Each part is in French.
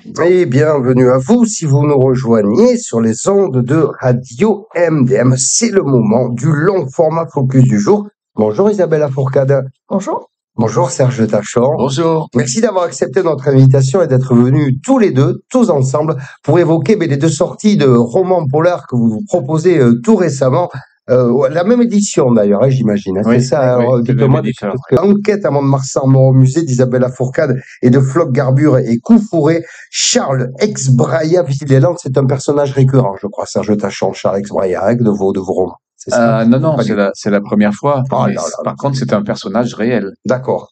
Et bienvenue à vous si vous nous rejoignez sur les ondes de Radio MDM. C'est le moment du long format focus du jour. Bonjour Isabelle Lafourcade. Bonjour. Bonjour Serge Tachon. Bonjour. Merci d'avoir accepté notre invitation et d'être venus tous les deux, tous ensemble, pour évoquer les deux sorties de romans polars que vous proposez tout récemment. La même édition d'ailleurs, j'imagine. Hein, Oui, c'est ça. oui, Alors, c'est dites-moi, le même éditeur. Enquête à Mont-de-Marsan, mort au musée d'Isabelle Lafourcade et de Floc Garbure et Coufouré. Charles ex-Braillard Villéland, c'est un personnage récurrent, je crois. Serge Tachon, Charles ex-Braillard, de vos romans. C'est ça? Non, Pas du tout. c'est la première fois. Oh Mais là là. par contre, c'est un personnage réel. D'accord.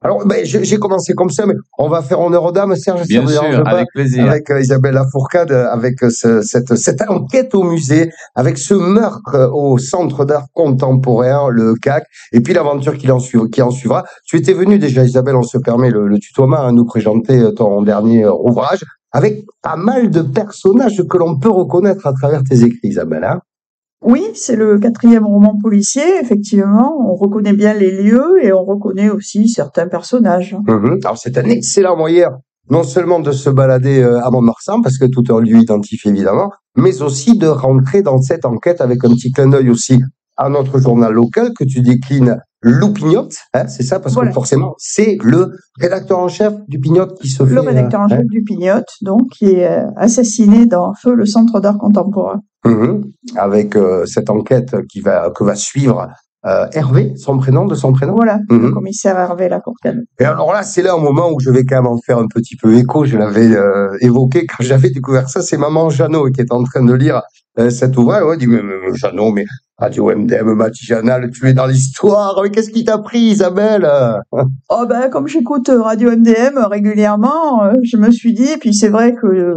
Alors, j'ai commencé comme ça, mais on va faire honneur aux dames, Serge, si ça Bien vous dérange sûr, pas, avec plaisir. avec Isabelle Lafourcade, avec cette enquête au musée, avec ce meurtre au Centre d'art contemporain, le CAC, et puis l'aventure qui en suivra. Tu étais venue déjà, Isabelle, on se permet le tutoiement, à nous présenter ton dernier ouvrage, avec pas mal de personnages que l'on peut reconnaître à travers tes écrits, Isabelle, hein? Oui, c'est le 4e roman policier, effectivement. On reconnaît bien les lieux et on reconnaît aussi certains personnages. Alors, c'est un excellent moyen, non seulement de se balader à Mont-de-Marsan, parce que tout un lieu identifié évidemment, mais aussi de rentrer dans cette enquête avec un petit clin d'œil aussi à notre journal local que tu déclines, Loupignotte, hein, c'est ça, parce Voilà. que forcément, c'est le rédacteur en chef du Pignotte qui se fait... Le rédacteur en chef du Pignotte, donc, qui est assassiné dans feu le Centre d'art contemporain. Avec cette enquête que va suivre Hervé, de son prénom. Voilà, le commissaire Hervé Lafourcade. Et alors là, c'est là un moment où je vais quand même en faire un petit peu écho. Je l'avais évoqué quand j'avais découvert ça. C'est maman Jeannot qui est en train de lire cet ouvrage. Elle dit, mais Jeannot, mais Radio MDM, matinale, tu es dans l'histoire. Mais qu'est-ce qui t'a pris, Isabelle? Oh ben, comme j'écoute Radio MDM régulièrement, je me suis dit, et puis c'est vrai que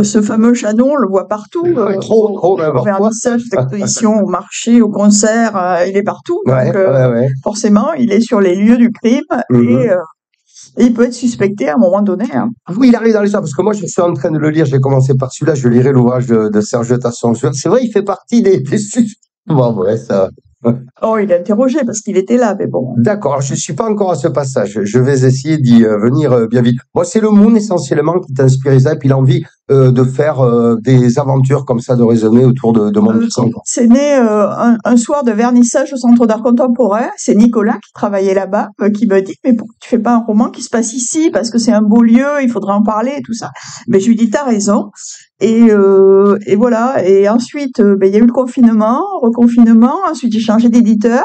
ce fameux Jeannot, on le voit partout. Trop, même. Au vernissage, d'exposition, au marché, au concert, il est partout. Donc, forcément, il est sur les lieux du crime et il peut être suspecté à un moment donné. Hein. Oui, il arrive dans l'histoire, parce que moi, je suis en train de le lire. J'ai commencé par celui-là. Je lirai l'ouvrage de Serge Tasson. C'est vrai, il fait partie des suspects. Bon, ouais, ça... Oh, il est interrogé parce qu'il était là, mais bon. D'accord, alors je suis pas encore à ce passage. Je vais essayer d'y venir bien vite. Moi, c'est le Moon essentiellement qui t'inspire, Isabelle, puis l'envie de faire des aventures comme ça, de raisonner autour de mon C'est né un soir de vernissage au Centre d'art contemporain. C'est Nicolas qui travaillait là-bas qui me dit, mais pourquoi tu fais pas un roman qui se passe ici, parce que c'est un beau lieu, il faudrait en parler et tout ça. Mais je lui dis, t'as raison. Et voilà. Et ensuite, il y a eu le confinement, reconfinement. Ensuite, j'ai changé d'éditeur.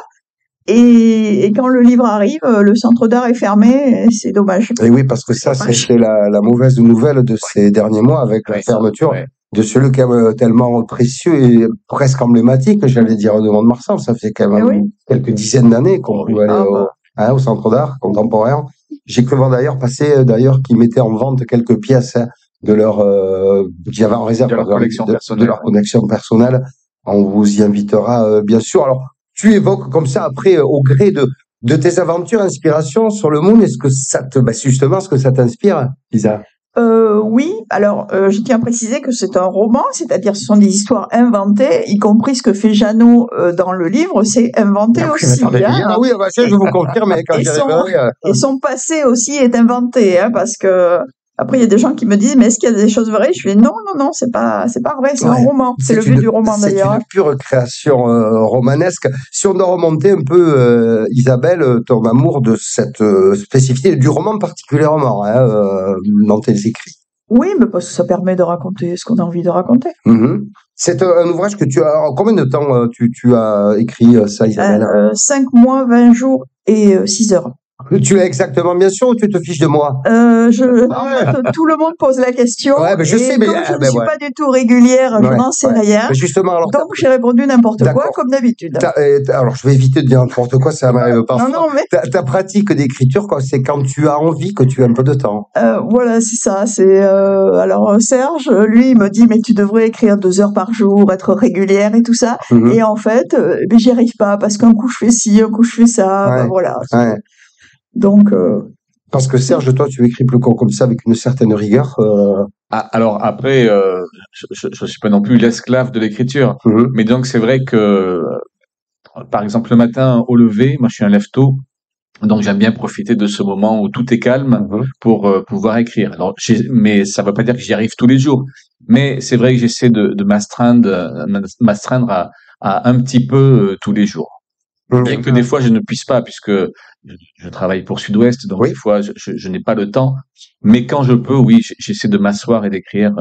Et quand le livre arrive, le centre d'art est fermé, et c'est dommage. Et oui, parce que ça, c'était la mauvaise nouvelle de ces derniers mois avec la fermeture de celui qui est tellement précieux et presque emblématique, j'allais dire, de Mont-de-Marsan. Ça fait quand même quelques dizaines d'années qu'on pouvait aller au centre d'art contemporain. J'ai cru voir d'ailleurs passer, qu'ils mettaient en vente quelques pièces de leur, qu'il y avait en réserve de leur collection personnelle. On vous y invitera, bien sûr. Alors, tu évoques comme ça, après, au gré de tes aventures, inspirations sur le Moon, est-ce que ça te, justement, est-ce que ça t'inspire, Lisa? Oui, alors je tiens à préciser que c'est un roman, c'est-à-dire ce sont des histoires inventées, y compris ce que fait Jeannot dans le livre, c'est inventé aussi. Ah oui, ça je vous confirme, quand j'y arriverai. Et son passé aussi est inventé, hein, parce que après il y a des gens qui me disent, mais est-ce qu'il y a des choses vraies? Je fais non, c'est pas vrai, c'est un roman. C'est le but du roman d'ailleurs. C'est une pure création romanesque. Si on doit remonter un peu, Isabelle, ton amour de cette spécificité du roman particulièrement, dans tes écrits. Oui, mais parce que ça permet de raconter ce qu'on a envie de raconter. C'est un ouvrage que tu as... Combien de temps tu as écrit ça, Isabelle? 5 mois, 20 jours et 6 heures. Tu l'as exactement bien sûr ou tu te fiches de moi? Tout le monde pose la question. Ouais, mais je sais, mais comme je ne suis pas du tout régulière, je n'en sais rien. Mais justement, alors, donc j'ai répondu n'importe quoi, comme d'habitude. Alors je vais éviter de dire n'importe quoi, ça m'arrive pas. Non, mais... ta pratique d'écriture, c'est quand tu as envie que tu as un peu de temps. Voilà, c'est ça. Alors Serge, lui, il me dit, mais tu devrais écrire 2 heures par jour, être régulière et tout ça. Et en fait, j'y arrive pas parce qu'un coup je fais ci, un coup je fais ça. Voilà. Donc, parce que Serge, toi, tu écris plus comme ça avec une certaine rigueur. Alors après, je suis pas non plus l'esclave de l'écriture, mais donc c'est vrai que, par exemple, le matin au lever, moi je suis un lève-tôt, Donc j'aime bien profiter de ce moment où tout est calme pour pouvoir écrire. Alors, mais ça ne veut pas dire que j'y arrive tous les jours. Mais c'est vrai que j'essaie de m'astreindre à un petit peu tous les jours. Bien que des fois je ne puisse pas, puisque je travaille pour Sud-Ouest, donc des fois je n'ai pas le temps. Mais quand je peux, oui, j'essaie de m'asseoir et d'écrire.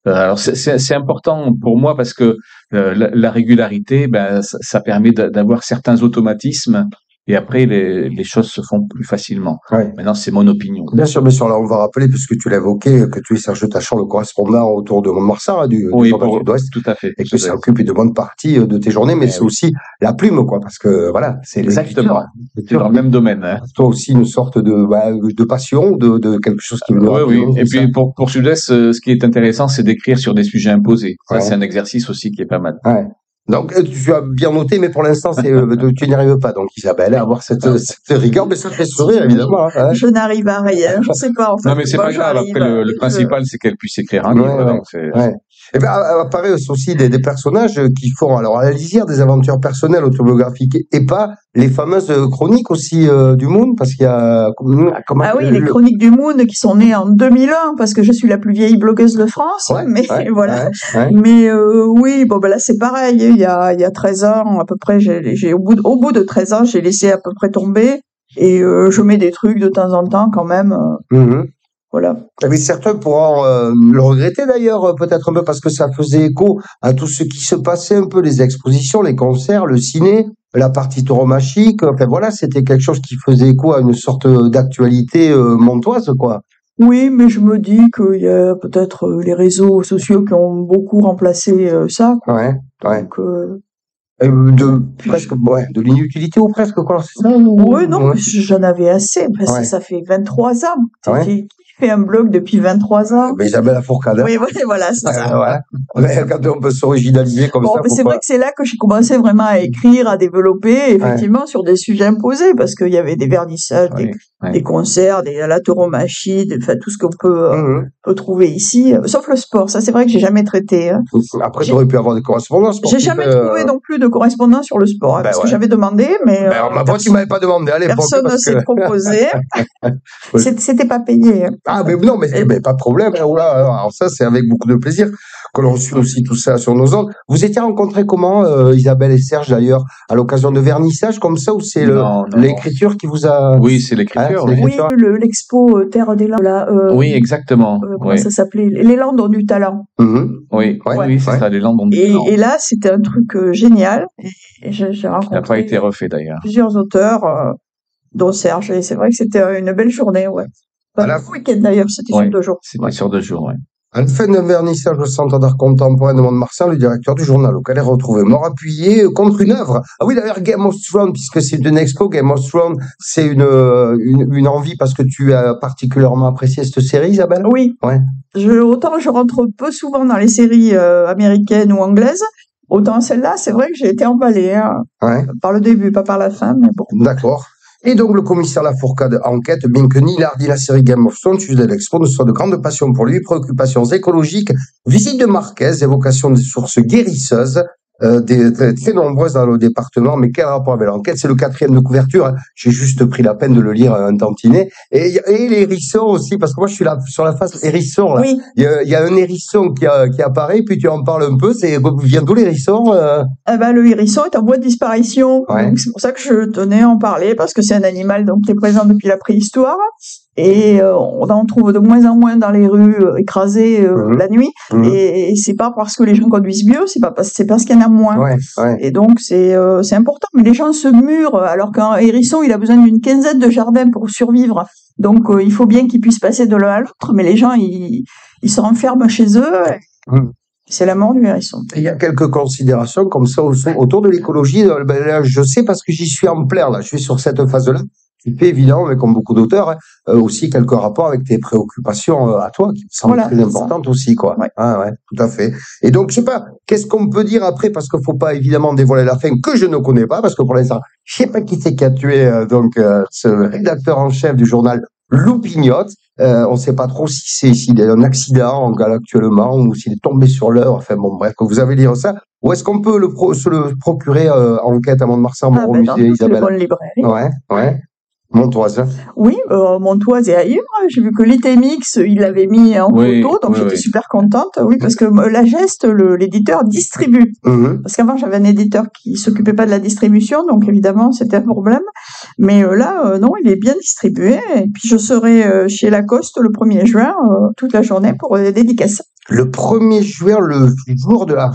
Alors c'est important pour moi parce que la régularité, ben ça permet d'avoir certains automatismes. Et après, les choses se font plus facilement. Maintenant, c'est mon opinion. Bien sûr, là, on va rappeler, puisque tu l'as évoqué, que tu es Serge Tachant, le correspondant autour de Mont-de-Marsan, du Sud-Ouest. Tout à fait. Et que ça occupe une bonne partie de tes journées, mais c'est aussi la plume, quoi, parce que, voilà, c'est exactement. C'est dans le même domaine, hein. Toi aussi, une sorte de passion, de quelque chose qui me Oui. Et puis, pour Sud-Est, ce qui est intéressant, c'est d'écrire sur des sujets imposés. Ça, c'est un exercice aussi qui est pas mal. Donc, tu as bien noté, mais pour l'instant, tu n'y arrives pas, donc, Isabelle, à avoir cette rigueur, mais ça fait sourire, évidemment. Hein. Je n'arrive à rien, je sais pas, en fait. Non, mais c'est pas grave. Après, le principal, c'est qu'elle puisse écrire un livre. Donc et ben, apparaissent aussi des personnages qui font, alors, à la lisière des aventures personnelles autobiographiques et pas les fameuses chroniques aussi du Moon, parce qu'il y a... les chroniques du Moon qui sont nées en 2001, parce que je suis la plus vieille blogueuse de France, mais voilà. Mais oui, bon, ben là, c'est pareil. Il y a 13 ans, à peu près, au bout de 13 ans, j'ai laissé à peu près tomber, et je mets des trucs de temps en temps quand même. Voilà. Mais certains pourront le regretter d'ailleurs, peut-être un peu, parce que ça faisait écho à tout ce qui se passait un peu, les expositions, les concerts, le ciné, la partie tauromachique. Enfin voilà, c'était quelque chose qui faisait écho à une sorte d'actualité montoise, quoi. Oui, mais je me dis qu'il y a peut-être les réseaux sociaux qui ont beaucoup remplacé ça, quoi. Donc, de l'inutilité ou presque, quoi. C'est ça? Oui, non, j'en avais assez, parce que ça fait 23 ans. Qui fait un blog depuis 23 ans. Mais Isabelle Lafourcade. Oui, voilà, c'est ça. Quand on peut s'originaliser comme ça. C'est vrai que c'est là que j'ai commencé vraiment à écrire, à développer, effectivement, sur des sujets imposés, parce qu'il y avait des vernissages, des concerts, la tauromachie, enfin, tout ce qu'on peut trouver ici, sauf le sport. Ça, c'est vrai que j'ai jamais traité. Hein. Après, tu aurais pu avoir des correspondances. J'ai jamais trouvé non plus de correspondance sur le sport, parce que j'avais demandé, mais. Tu m'avais pas demandé à l'époque. Personne ne s'est proposé. C'était pas payé. Ah, mais non, mais pas de problème. Alors ça, c'est avec beaucoup de plaisir que l'on suit aussi tout ça sur nos ondes. Vous étiez rencontrés comment, Isabelle et Serge, d'ailleurs, à l'occasion de vernissage comme ça, ou c'est l'écriture qui vous a... Oui, c'est l'écriture. Oui, l'expo Terre des Landes, là. Oui, exactement. Comment ça s'appelait? Les Landes ont du talent. Oui, c'est ça, les Landes ont du talent. Et là, c'était un truc génial. Et j'ai rencontré... Qui n'a pas été refait, d'ailleurs. Plusieurs auteurs, dont Serge. Et c'est vrai que c'était une belle journée, Le week-end d'ailleurs, c'était sur 2 jours. C'était sur 2 jours, À la fin d'un vernissage au Centre d'art contemporain de Mont-de-Marsan, le directeur du journal local est retrouvé mort appuyé contre une œuvre. Ah oui, d'ailleurs, Game of Thrones, puisque c'est une expo, Game of Thrones, c'est une envie parce que tu as particulièrement apprécié cette série, Isabelle? Oui. Autant je rentre peu souvent dans les séries américaines ou anglaises, autant celle-là, c'est vrai que j'ai été emballée par le début, pas par la fin, mais bon. D'accord. Et donc, le commissaire Lafourcade enquête, bien que ni l'art ni la série Game of Thrones, sujet de l'expo, ne soit de grande passion pour lui, préoccupations écologiques, visite de Marquez, évocation des sources guérisseuses, très nombreuses dans le département, mais quel rapport avec l'enquête? C'est le 4e de couverture, hein. J'ai juste pris la peine de le lire un tantinet. Et les hérissons aussi, parce que moi je suis là sur la face hérisson, là. Oui. Il y a un hérisson qui apparaît, puis tu en parles un peu, vient d'où l'hérisson? Le hérisson est en voie de disparition. Donc c'est pour ça que je tenais à en parler, parce que c'est un animal qui est présent depuis la préhistoire. Et on en trouve de moins en moins dans les rues écrasées la nuit. Et c'est pas parce que les gens conduisent mieux, c'est parce qu'il y en a moins. Et donc c'est important. Mais les gens se murent, alors qu'un hérisson, il a besoin d'une quinzaine de jardins pour survivre. Donc il faut bien qu'ils puissent passer de l'un à l'autre. Mais les gens, ils se renferment chez eux. C'est la mort du hérisson. Il y a quelques considérations comme ça autour de l'écologie. Là, je sais parce que j'y suis en plein. Là, je suis sur cette phase-là. Tu fais évidemment, mais comme beaucoup d'auteurs, aussi quelques rapports avec tes préoccupations à toi, qui me semblent très importantes aussi, quoi. Tout à fait. Et donc, je sais pas, qu'est-ce qu'on peut dire après, parce qu'il faut pas évidemment dévoiler la fin que je ne connais pas, parce que pour l'instant, je sais pas qui c'est qui a tué ce rédacteur en chef du journal Loupignotte. On sait pas trop s'il y a un accident actuellement ou s'il est tombé sur l'heure. Enfin bon, bref, que vous avez lire ça. Où est-ce qu'on peut se le procurer enquête à Mont-de-Marsan, au musée Isabelle? Les bonnes librairies. Montoise. Oui, Montoise et ailleurs. J'ai vu que l'ITMX, il l'avait mis en photo, donc j'étais super contente. Oui, parce que la Geste, l'éditeur distribue. Parce qu'avant, j'avais un éditeur qui s'occupait pas de la distribution, donc évidemment, c'était un problème. Mais là, non, il est bien distribué. Et puis, je serai chez Lacoste le 1er juin, toute la journée pour les dédicaces. Le 1er juin, le jour de la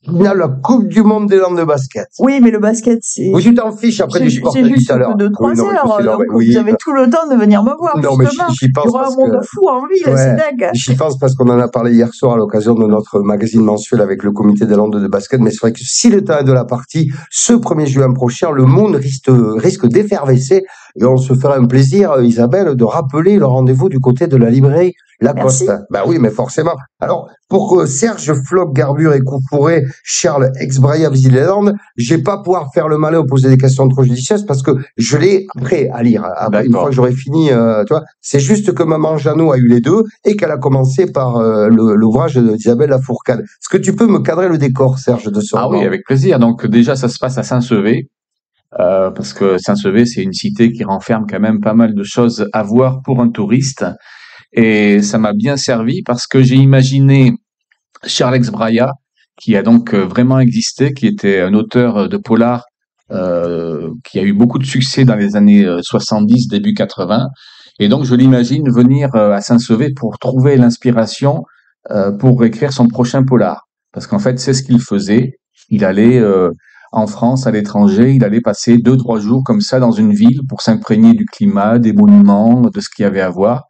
finale, la Coupe du Monde des Landes de basket. Oui, mais le basket, c'est... Oui, tu t'en fiches après du sport. C'est juste de 3 heures, donc vous avez tout le temps de venir me voir, non, justement. Mais j'y pense. Il y aura un monde fou en ville, c'est dingue. J'y pense parce qu'on en a parlé hier soir à l'occasion de notre magazine mensuel avec le comité des Landes de basket, mais c'est vrai que si le temps est de la partie, ce 1er juin prochain, le monde risque d'effervescer et on se fera un plaisir, Isabelle, de rappeler le rendez-vous du côté de la librairie Lacoste. Bah oui, mais forcément. Alors, pour Serge Floch-Garbure et Coufouré, Charles Exbraya visite les Landes, j'ai pas pouvoir faire le malin ou poser des questions trop judicieuses parce que je l'ai prêt à lire. Après, une fois que j'aurai fini, tu vois, c'est juste que Maman Jeannot a eu les deux et qu'elle a commencé par l'ouvrage d'Isabelle Lafourcade. Est-ce que tu peux me cadrer le décor, Serge, de ce roman ? Oui, avec plaisir. Donc déjà, ça se passe à Saint-Sevé. Parce que Saint-Sevé, c'est une cité qui renferme quand même pas mal de choses à voir pour un touriste. Et ça m'a bien servi parce que j'ai imaginé Charles Exbraya, qui a donc vraiment existé, qui était un auteur de polar qui a eu beaucoup de succès dans les années 70, début 80. Et donc, je l'imagine venir à Saint-Sevé pour trouver l'inspiration pour écrire son prochain polar. Parce qu'en fait, c'est ce qu'il faisait. Il allait en France, à l'étranger, il allait passer 2-3 jours comme ça dans une ville pour s'imprégner du climat, des monuments, de ce qu'il y avait à voir.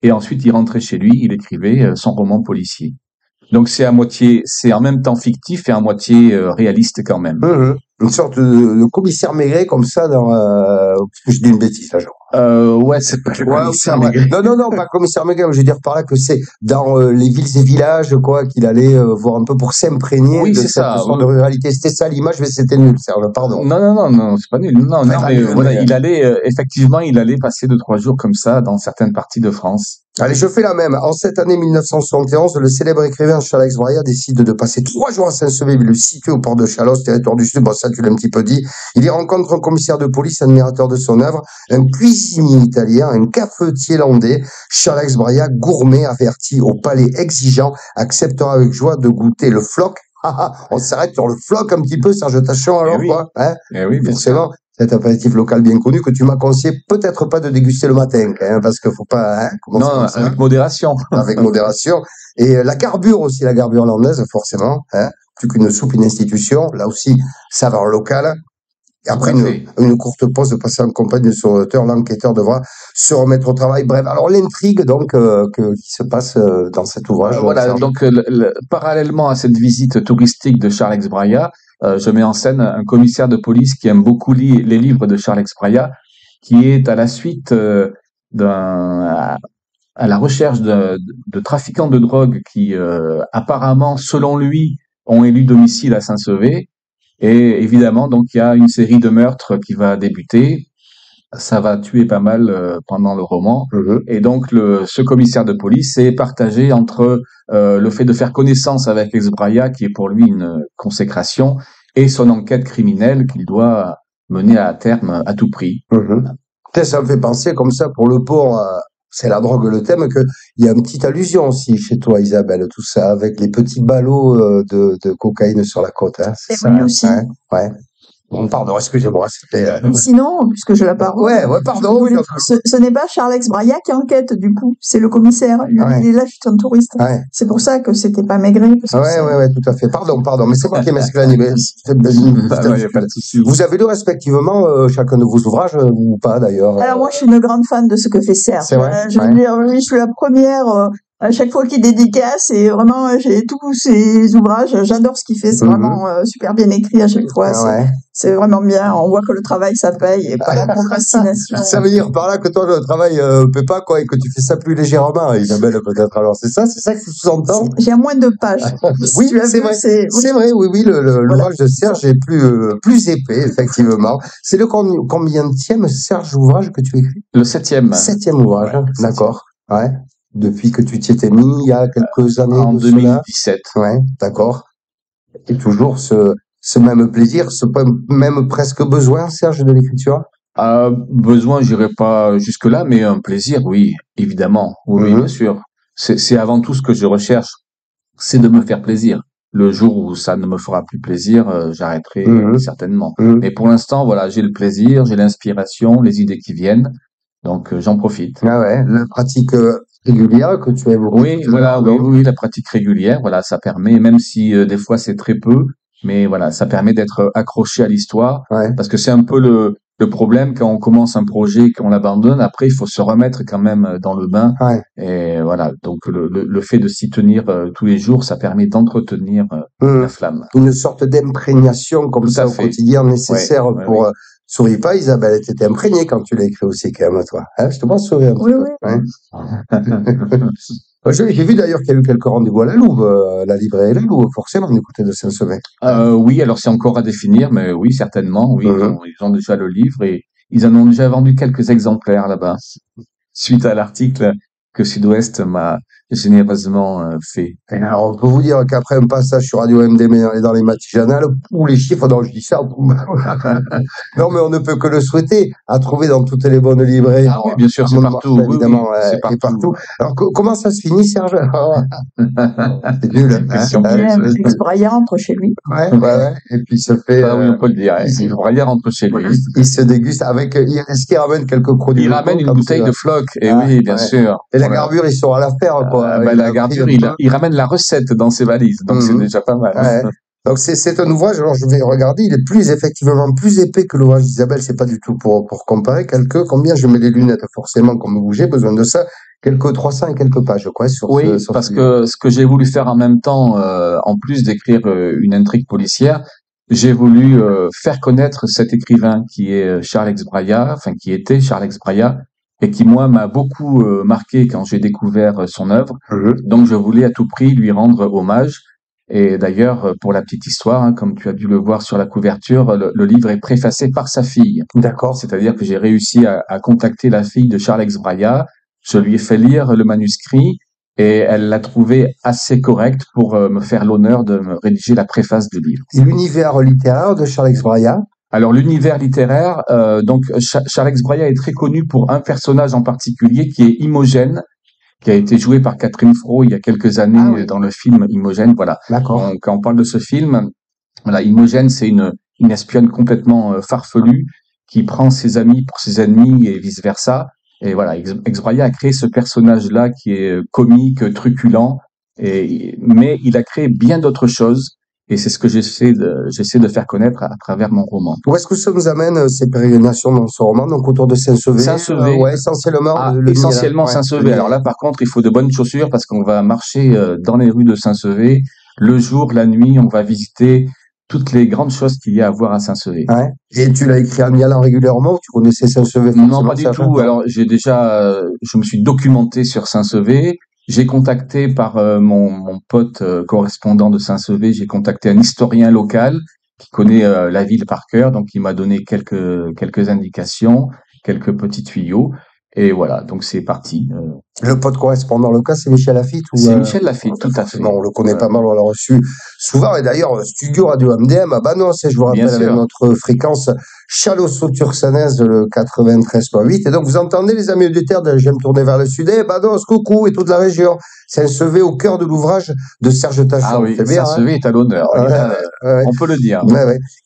Et ensuite, il rentrait chez lui, il écrivait son roman policier. Donc c'est en même temps fictif et à moitié réaliste quand même. Une sorte de commissaire Maigret comme ça dans. Je dis une bêtise là, genre. Ouais, c'est pas le commissaire Maigret. Non, pas commissaire Maigret. Je veux dire par là que c'est dans les villes et villages quoi qu'il allait voir un peu pour s'imprégner de cette sorte de ruralité. C'était ça l'image, mais c'était nul, Serge. Pardon. Non, c'est pas nul. Non, mais voilà, il allait effectivement, passer 2-3 jours comme ça dans certaines parties de France. Allez, je fais la même. En cette année 1971, le célèbre écrivain Charles Exbraya décide de passer 3 jours à Saint-Sevé, le situé au port de Chalosse, territoire du Sud. Bon, ça, tu l'as un petit peu dit. Il y rencontre un commissaire de police, admirateur de son œuvre, un cuisinier italien, un cafetier landais. Charles Exbraya, gourmet, averti au palais exigeant, acceptera avec joie de goûter le floc. On s'arrête sur le floc un petit peu, Serge Tachon, alors, quoi. Hein? Oui, bien sûr. Cet apéritif local bien connu que tu m'as conseillé peut-être pas de déguster le matin, hein, parce qu'il faut pas commencer comme ça. Avec modération. Avec modération. Et la garbure aussi, la garbure landaise, forcément. Hein, plus qu'une soupe, une institution. Là aussi, saveur locale. Et après une courte pause passée en compagnie de son auteur, l'enquêteur devra se remettre au travail. Bref, alors l'intrigue donc qui se passe dans cet ouvrage. Voilà, donc parallèlement à cette visite touristique de Charles Exbraya, je mets en scène un commissaire de police qui aime beaucoup les livres de Charles Exbraya, qui est à la suite à la recherche de trafiquants de drogue qui apparemment, selon lui, ont élu domicile à Saint-Sevé. Et évidemment, donc il y a une série de meurtres qui va débuter. Ça va tuer pas mal pendant le roman. Et donc ce commissaire de police est partagé entre le fait de faire connaissance avec Exbraya, qui est pour lui une consécration, et son enquête criminelle qu'il doit mener à terme à tout prix. Ça me fait penser comme ça pour le port, c'est la drogue le thème, que il y a une petite allusion aussi chez toi, Isabelle, tout ça, avec les petits ballots de cocaïne sur la côte. Hein, c'est ça, oui, aussi. Hein, ouais. Bon, pardon, excusez-moi, c'était... Sinon, puisque je la parole... Ouais, pardon. Oui, ce n'est pas Charles Exbraya qui enquête, du coup. C'est le commissaire. Lui, il est là, juste un touriste. C'est pour ça que c'était pas Maigret. Ouais, tout à fait. Pardon, mais c'est moi qui m'exclame. Vous avez lu respectivement chacun de vos ouvrages, ou pas, d'ailleurs? Alors, moi, je suis une grande fan de ce que fait Serge. C'est vrai? Je veux dire, je suis la première... à chaque fois qu'il dédicace, et vraiment, j'ai tous ses ouvrages, j'adore ce qu'il fait, c'est vraiment super bien écrit à chaque fois, c'est vraiment bien, on voit que le travail, ça paye, et pas la procrastination. Ça veut dire par là que toi, le travail paie pas, quoi, et que tu fais ça plus légèrement, Isabelle, peut-être, alors c'est ça que tu sous-entends? J'ai moins de pages. Oui, c'est vrai, l'ouvrage de Serge est plus épais, effectivement. C'est le combienième, Serge, ouvrage que tu écris? Le 7e. 7e ouvrage, d'accord, ouais. Depuis que tu t'y étais mis, il y a quelques années. En 2017. Ouais, d'accord. Et toujours ce même plaisir, ce même presque besoin, Serge, de l'écriture? Besoin, j'irai pas jusque-là, mais un plaisir, oui, évidemment. Oui, bien sûr. C'est avant tout ce que je recherche, c'est de me faire plaisir. Le jour où ça ne me fera plus plaisir, j'arrêterai certainement. Mais pour l'instant, voilà, j'ai le plaisir, j'ai l'inspiration, les idées qui viennent, donc j'en profite. Ah ouais, la pratique régulière que tu as évoquée. Oui, voilà, oui, la pratique régulière, voilà, ça permet, même si des fois c'est très peu, mais voilà, ça permet d'être accroché à l'histoire, parce que c'est un peu le problème quand on commence un projet, qu'on l'abandonne, après il faut se remettre quand même dans le bain, et voilà, donc le fait de s'y tenir tous les jours, ça permet d'entretenir la flamme. Une sorte d'imprégnation comme ça au quotidien nécessaire pour Souris pas, Isabelle, t'étais imprégnée quand tu l'as écrit aussi, quand même, toi. Hein, je te vois sourire. Oui, oui. J'ai vu d'ailleurs qu'il y a eu quelques rendez-vous à la Louve, la librairie La Louve, forcément, du côté de Saint-Sever. Oui, alors c'est encore à définir, mais oui, certainement, oui, ils ont déjà le livre et ils en ont déjà vendu quelques exemplaires là-bas, suite à l'article que Sud-Ouest m'a généreusement fait. Et alors, on peut vous dire qu'après un passage sur Radio MDM et dans les matiganales, pour les chiffres, non, je dis ça. Non, mais on ne peut que le souhaiter, à trouver dans toutes les bonnes librairies. Ah oui, bien sûr, c'est partout. Marché, évidemment, c'est partout. Alors, comment ça se finit, Serge? C'est nul. Exbraya rentre chez lui. Ouais. Et puis il se fait. Oui, on peut le dire. Exbraya rentre chez lui. Il se déguste avec. Est-ce qu'il ramène quelques produits? Il ramène une bouteille de Floc. Et oui, bien sûr. Et la garbure, ils sont à l'affaire, quoi. La gardure, il ramène la recette dans ses valises, donc c'est déjà pas mal. Donc c'est un ouvrage, alors je vais regarder, il est effectivement plus épais que l'ouvrage d'Isabelle, c'est pas du tout pour comparer, combien je mets les lunettes, forcément, comme vous, j'ai besoin de ça, quelques 300 et quelques pages, quoi, sur parce que ce que j'ai voulu faire en même temps, en plus d'écrire une intrigue policière, j'ai voulu faire connaître cet écrivain qui est Charles Exbraya, qui était Charles Exbraya, et qui, moi, m'a beaucoup marqué quand j'ai découvert son œuvre. Donc, je voulais à tout prix lui rendre hommage. Et d'ailleurs, pour la petite histoire, comme tu as dû le voir sur la couverture, le livre est préfacé par sa fille. D'accord. C'est-à-dire que j'ai réussi à contacter la fille de Charles Exbraya. Je lui ai fait lire le manuscrit et elle l'a trouvé assez correct pour me faire l'honneur de me rédiger la préface du livre. Et l'univers littéraire de Charles Exbraya? Alors l'univers littéraire, Charles Exbraya est très connu pour un personnage en particulier qui est Imogène, qui a été joué par Catherine Fro il y a quelques années dans le film Imogène. Voilà. D'accord. Quand on parle de ce film, voilà, Imogène, c'est une espionne complètement farfelue qui prend ses amis pour ses ennemis et vice versa. Et voilà, Exbraya a créé ce personnage-là qui est comique, truculent, mais il a créé bien d'autres choses. Et c'est ce que j'essaie de faire connaître à travers mon roman. Où est-ce que ça nous amène, ces pérégrinations dans ce roman? Donc, autour de Saint-Sever? Saint-Sever. Essentiellement. Essentiellement Saint-Sever. Alors là, par contre, il faut de bonnes chaussures parce qu'on va marcher dans les rues de Saint-Sever. Le jour, la nuit, on va visiter toutes les grandes choses qu'il y a à voir à Saint-Sever. Ouais. Et tu l'as écrit en y allant régulièrement ou tu connaissais Saint-Sever? Non, pas du tout. Alors, je me suis documenté sur Saint-Sever. J'ai contacté par mon pote correspondant de Saint-Sever, j'ai contacté un historien local qui connaît la ville par cœur, donc il m'a donné quelques indications, quelques petits tuyaux, et voilà, donc c'est parti. Le pote correspondant local, c'est Michel Lafitte? C'est Michel Lafitte, tout à fait. On le connaît pas mal, on l'a reçu souvent, et d'ailleurs, studio Radio MDM à Banos, je vous rappelle, avec notre fréquence Chalot-Sautur-Sanaise, le 93.8, et donc vous entendez les amis auditeurs de J'aime tourner vers le sud, Banos, coucou, et toute la région. Saint-Sever au cœur de l'ouvrage de Serge Tachon. Ah oui, Saint-Sever est à l'honneur, on peut le dire.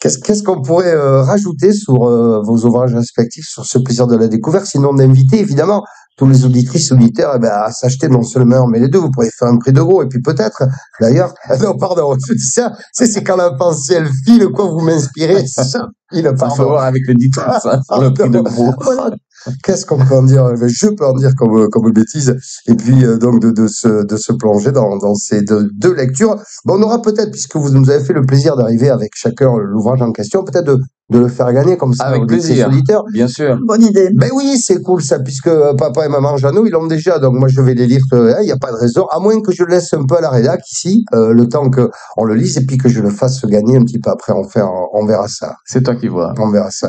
Qu'est-ce qu'on pourrait rajouter sur vos ouvrages respectifs, sur ce plaisir de la découverte, sinon d'inviter, évidemment, tous les auditrices, auditeurs, à s'acheter non seulement, mais les deux, vous pourrez faire un prix de gros, et puis peut-être, d'ailleurs, non, pardon, je dis ça, c'est quand la pensée, elle file, quoi, vous m'inspirez, c'est ça. Il faut voir avec l'éditrice, pour le prix de gros. Voilà. Qu'est-ce qu'on peut en dire? Je peux en dire comme bêtise. Et puis, donc, de se plonger dans ces deux lectures. Bon, on aura peut-être, puisque vous nous avez fait le plaisir d'arriver avec chacun l'ouvrage en question, peut-être de le faire gagner comme ça. Avec plaisir. Auditeurs. Bien sûr. Bonne idée. Ben oui, c'est cool ça, puisque papa et maman Jeannot, ils l'ont déjà, donc moi je vais les lire, il n'y a pas de raison, à moins que je le laisse un peu à la rédac ici, le temps qu'on le lise, et puis que je le fasse gagner un petit peu après, on verra ça. C'est toi qui vois. On verra ça.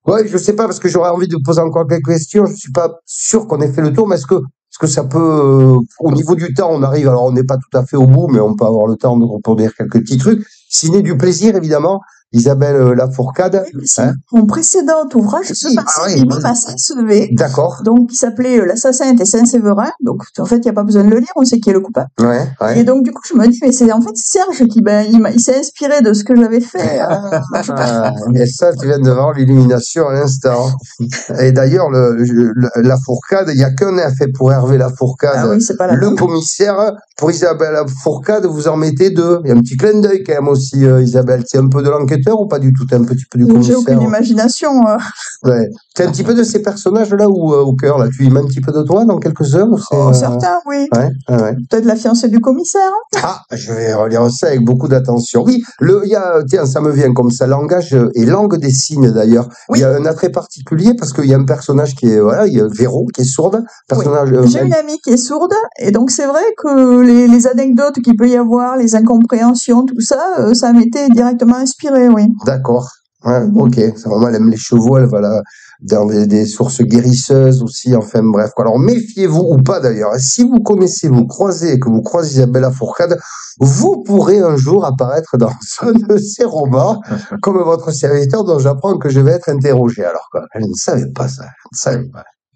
Ouais, je sais pas, parce que j'aurais envie de poser encore quelques questions, je suis pas sûr qu'on ait fait le tour, mais est-ce que ça peut, au niveau du temps, on arrive, alors on n'est pas tout à fait au bout, mais on peut avoir le temps pour dire quelques petits trucs, ciné du plaisir, évidemment. Isabelle Lafourcade. C'est mon précédent ouvrage se passait à Saint-Sevé. D'accord. Donc, qui s'appelait L'assassin était Saint-Séverin. Donc, en fait, il n'y a pas besoin de le lire, on sait qui est le coupable. Ouais. Et donc, du coup, je me dis, mais c'est en fait Serge qui, il s'est inspiré de ce que j'avais fait. Et ça, tu viens de voir l'illumination à l'instant. Et d'ailleurs, Lafourcade, il n'y a qu'un fait pour Hervé Lafourcade. Ah oui, c'est pas le commissaire, pour Isabelle Lafourcade, vous en mettez deux. Il y a un petit clin d'œil quand même aussi, Isabelle. C'est un peu de l'enquêteur ou pas du tout? T'es un petit peu du commissaire? J'ai aucune imagination. Ouais. T'es un petit peu de ces personnages-là ou au cœur, là? Tu y mets un petit peu de toi dans quelques heures? Certains, oui. Ouais. Peut-être la fiancée du commissaire. Ah, je vais relire ça avec beaucoup d'attention. Oui, tiens, ça me vient comme ça, langage et langue des signes d'ailleurs. Oui. Il y a un attrait particulier parce qu'il y a un personnage qui est, il y a Véro qui est sourde. J'ai une amie qui est sourde et donc c'est vrai que les anecdotes qu'il peut y avoir, les incompréhensions, tout ça, ça m'était directement inspiré, oui. D'accord. Ouais, ok. C'est vraiment, elle aime les chevaux, elle va dans des sources guérisseuses aussi, enfin bref. Alors méfiez-vous ou pas d'ailleurs. Si vous connaissez, que vous croisez Isabelle Lafourcade, vous pourrez un jour apparaître dans un de ses romans comme votre serviteur dont j'apprends que je vais être interrogé. Alors quoi, elle ne savait pas ça.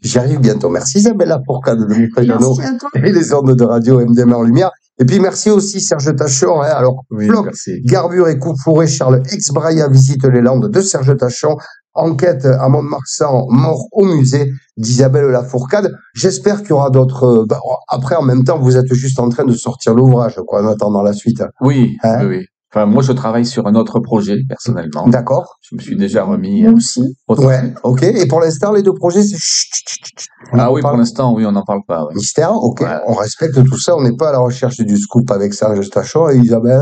J'y arrive bientôt. Merci Isabelle Lafourcade de Michel Jeannot et les ondes de radio MDM en lumière. Et puis merci aussi Serge Tachon. Alors, Floc, Garbure et Coufouré, Charles Exbraya visite les Landes de Serge Tachon. Enquête à Mont-de-Marsan, mort au musée d'Isabelle Lafourcade. J'espère qu'il y aura d'autres. Après, en même temps, vous êtes juste en train de sortir l'ouvrage, quoi, en attendant la suite. Oui. Enfin, moi, je travaille sur un autre projet, personnellement. D'accord. Je me suis déjà remis. Moi aussi. Ouais, ok. Et pour l'instant, les deux projets, c'est pour l'instant, oui, on n'en parle pas. Ouais. Mystère, ok. Ouais. On respecte tout ça. On n'est pas à la recherche du scoop avec Serge Tachon et Isabelle.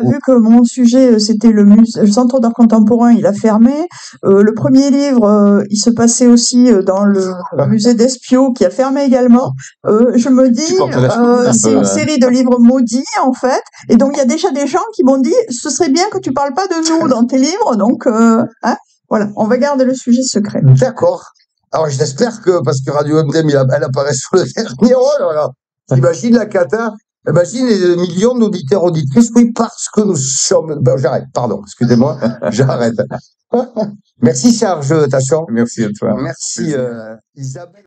Vu que mon sujet, c'était le Centre d'art contemporain, il a fermé. Le premier livre, il se passait aussi dans le musée d'Espio, qui a fermé également. Je me dis, c'est une série de livres maudits, en fait. Et donc, il y a déjà des gens qui m'ont dit, ce serait bien que tu parles pas de nous dans tes livres. Donc, voilà, on va garder le sujet secret. D'accord. Alors, j'espère que, parce que Radio MDM, elle apparaît sur le dernier rôle, alors. Imagine la cata. Imagine les millions d'auditeurs, auditrices. Oui, parce que nous sommes, j'arrête, pardon, excusez-moi, j'arrête. Merci Serge Tachon. Merci à toi. Merci, Isabelle.